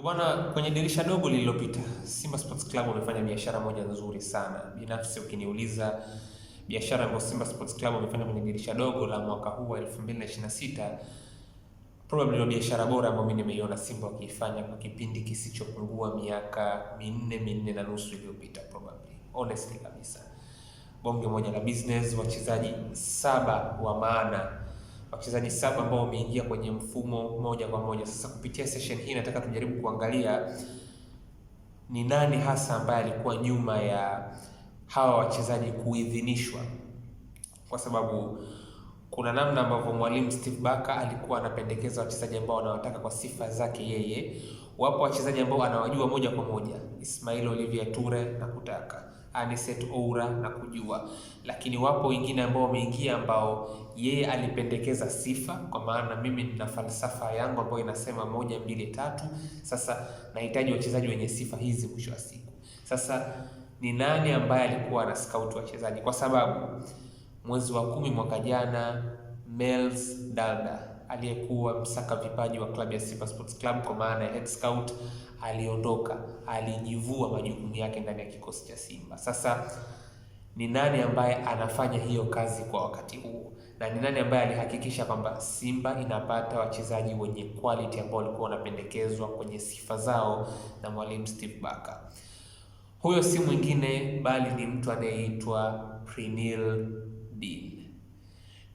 Bwana, kwenye dirisha dogo lililopita, Simba Sports Club wamefanya biashara moja nzuri sana. Binafsi ukiniuliza biashara ambayo Simba Sports Club wamefanya kwenye dirisha dogo la mwaka huu wa 2026, probably ndio biashara bora ambayo mimi nimeiona Simba wakiifanya kwa kipindi kisichopungua miaka minne na nusu iliyopita probably. Honestly kabisa. Bonge moja la business, wachezaji 7 wa maana, wachezaji 7 ambao wameingia kwenye mfumo moja kwa moja. Sasa kupitia session hii nataka tujaribu kuangalia ni nani hasa ambaye alikuwa nyuma ya hawa wachezaji kuidhinishwa, kwa sababu kuna namna ambavyo mwalimu Steve Barker alikuwa anapendekeza wachezaji ambao wanawataka kwa sifa zake yeye. Wapo wachezaji ambao anawajua moja kwa moja, Ismail Olivier Toure na kutaka Anicet Oura na kujua, lakini wapo wengine ambao wameingia ambao yeye alipendekeza sifa, kwa maana mimi nina falsafa yangu ambayo inasema 1 2 3. Sasa nahitaji wachezaji wenye sifa hizi mwisho wa siku. Sasa ni nani ambaye alikuwa ana scout wachezaji? Kwa sababu mwezi wa 10 mwaka jana, Mels Dalda aliyekuwa msaka vipaji wa klabu ya Simba Sports Club kwa maana ya head scout aliondoka, alijivua majukumu yake ndani ya kikosi cha Simba. Sasa ni nani ambaye anafanya hiyo kazi kwa wakati huu, na ni nani ambaye alihakikisha kwamba Simba inapata wachezaji wenye quality ambao walikuwa wanapendekezwa kwenye sifa zao na mwalimu Steve Barker? Huyo si mwingine bali ni mtu anayeitwa Prenil Dean.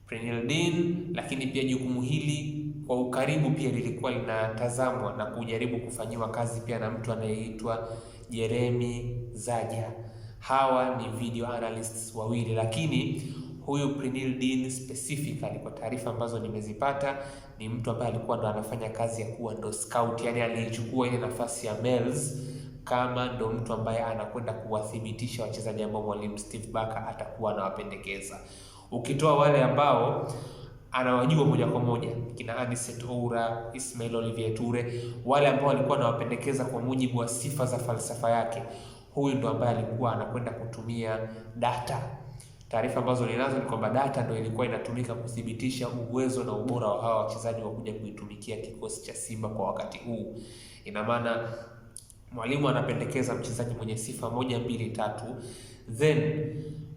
Prenil Dean, lakini pia jukumu hili kwa ukaribu pia lilikuwa linatazamwa na kujaribu kufanyiwa kazi pia na mtu anayeitwa Jeremy Zaja. Hawa ni video analysts wawili, lakini huyu Prenil Dean specifically, kwa taarifa ambazo nimezipata, ni mtu ambaye alikuwa ndo anafanya kazi ya kuwa ndo scout, yani alichukua ile nafasi ya Mels kama ndo mtu ambaye anakwenda kuwathibitisha wachezaji ambao mwalimu Steve Barker atakuwa anawapendekeza. Ukitoa wale ambao anawajua moja kwa moja, kina Anicet Oura, Ismail Olivier Toure, wale ambao walikuwa anawapendekeza kwa mujibu wa sifa za falsafa yake, huyu ndo ambaye alikuwa anakwenda kutumia data. Taarifa ambazo ninazo ni kwamba data ndo ilikuwa inatumika kuthibitisha uwezo na ubora wa hawa wachezaji wa kuja kuitumikia kikosi cha Simba kwa wakati huu. Ina maana mwalimu anapendekeza mchezaji mwenye sifa 1 2 3, then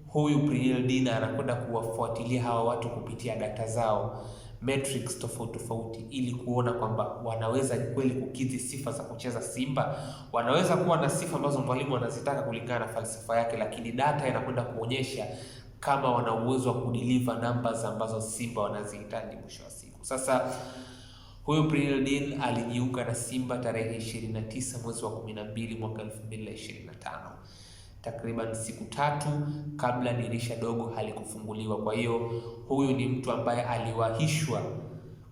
huyu Prenil Dean anakwenda kuwafuatilia hawa watu kupitia data zao, metrics tofauti ili kuona kwamba wanaweza kweli kukidhi sifa za kucheza Simba. Wanaweza kuwa na sifa ambazo mwalimu anazitaka kulingana na falsafa yake, lakini data inakwenda kuonyesha kama wana uwezo wa kudeliver numbers ambazo Simba wanazihitaji mwisho wa siku. Sasa huyu Prenil Dean alijiunga na Simba tarehe 29 mwezi wa 12 mwaka 2025. Takriban siku 3 kabla dirisha dogo halikufunguliwa. Kwa hiyo huyu ni mtu ambaye aliwahishwa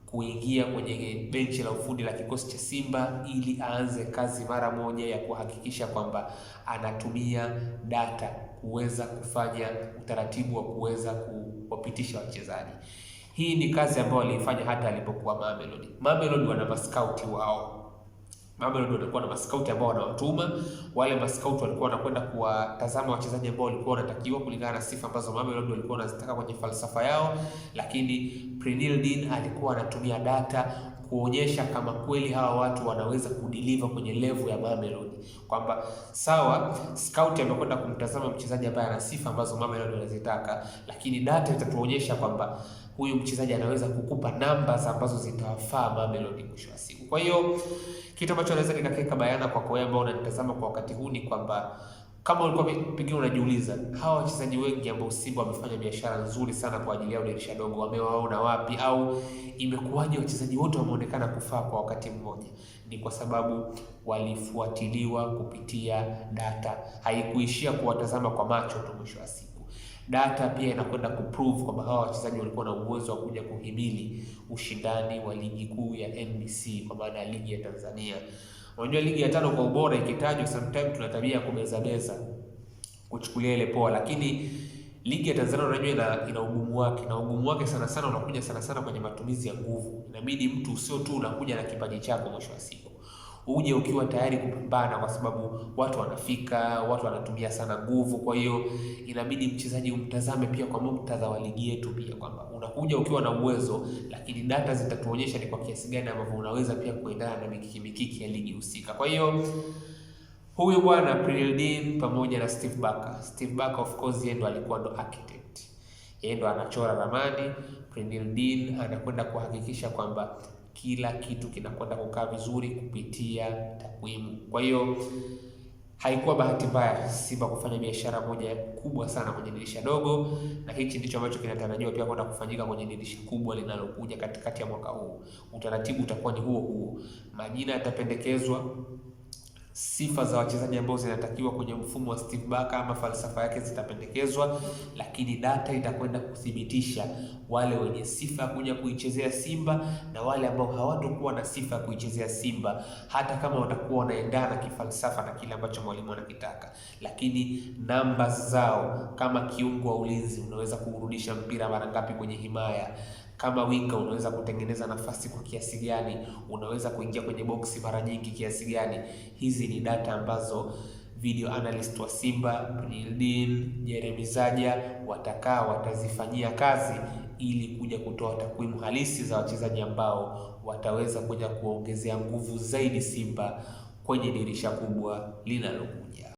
kuingia kwenye benchi la ufundi la kikosi cha Simba ili aanze kazi mara moja ya kuhakikisha kwamba anatumia data kuweza kufanya utaratibu wa kuweza kuwapitisha wachezaji. Hii ni kazi ambayo aliifanya hata alipokuwa Mamelodi. Mamelodi wana maskauti wao. Mamelodi walikuwa na maskauti ambao wanawatuma. Wale maskauti walikuwa wanakwenda kuwatazama wachezaji ambao walikuwa wanatakiwa kulingana na sifa ambazo Mamelodi walikuwa wanazitaka kwenye falsafa yao, lakini Prenil Dean alikuwa anatumia data kuonyesha kama kweli hawa watu wanaweza kudeliver kwenye level ya Mamelodi, kwamba sawa, scout amekwenda kumtazama mchezaji ambaye ana sifa ambazo Mamelodi wanazitaka, lakini data itatuonyesha kwamba huyu mchezaji anaweza kukupa numbers ambazo zitawafaa Mamelodi mwisho wa siku. Kwa hiyo kitu ambacho naweza nikakeka bayana kwa wewe ambao unanitazama kwa wakati huu ni kwamba kama ulikuwa pengine unajiuliza hawa wachezaji wengi ambao Simba wamefanya biashara nzuri sana kwa ajili ya dirisha dogo wamewaona wapi, au imekuwaje wachezaji wote wameonekana kufaa kwa wakati mmoja, ni kwa sababu walifuatiliwa kupitia data. Haikuishia kuwatazama kwa macho tu mwisho wa siku. Data pia inakwenda kuprove kwamba hawa wachezaji walikuwa na uwezo wa kuja kuhimili ushindani wa ligi kuu ya NBC kwa maana ya ligi ya Tanzania. Unajua ligi ya 5 kwa ubora ikitajwa sometimes tuna tabia ya kubeza kuchukulia ile poa, lakini ligi ya Tanzania unajua ina ugumu wake, na ugumu wake sana unakuja sana kwenye matumizi ya nguvu. Inabidi mtu sio tu unakuja na kipaji chako mwisho wa siku. uje ukiwa tayari kupambana, kwa sababu watu wanafika, watu wanatumia sana nguvu. Kwa hiyo inabidi mchezaji umtazame pia kwa muktadha wa ligi yetu pia, kwamba unakuja ukiwa na uwezo, lakini data zitatuonyesha ni kwa kiasi gani ambavyo unaweza pia kuendana na mikiki ya ligi husika. Kwa hiyo huyu bwana Prinil Dean pamoja na Steve Barker. Steve Barker of course yeye ndo alikuwa ndo architect, yeye ndo anachora ramani. Prinil Dean anakwenda kuhakikisha kwamba kila kitu kinakwenda kukaa vizuri kupitia takwimu. Kwa hiyo haikuwa bahati mbaya Simba kufanya biashara moja kubwa sana kwenye dirisha dogo, na hichi ndicho ambacho kinatarajiwa pia kwenda kufanyika kwenye dirisha kubwa linalokuja katikati ya mwaka huu. Utaratibu utakuwa ni huo huo, majina yatapendekezwa, sifa za wachezaji ambao zinatakiwa kwenye mfumo wa Steve Barker ama falsafa yake zitapendekezwa, lakini data itakwenda kuthibitisha wale wenye sifa ya kuja kuichezea Simba na wale ambao hawatakuwa na sifa ya kuichezea Simba, hata kama watakuwa wanaendana kifalsafa na kile ambacho mwalimu anakitaka. Lakini namba zao, kama kiungo wa ulinzi unaweza kurudisha mpira mara ngapi kwenye himaya, kama winga unaweza kutengeneza nafasi kwa kiasi gani, unaweza kuingia kwenye boksi mara nyingi kiasi gani. Hizi ni data ambazo video analyst wa Simba, Prinil Dean, Jeremy Zaja watazifanyia kazi ili kuja kutoa takwimu halisi za wachezaji ambao wataweza kuja kuongezea nguvu zaidi Simba kwenye dirisha kubwa linalokuja.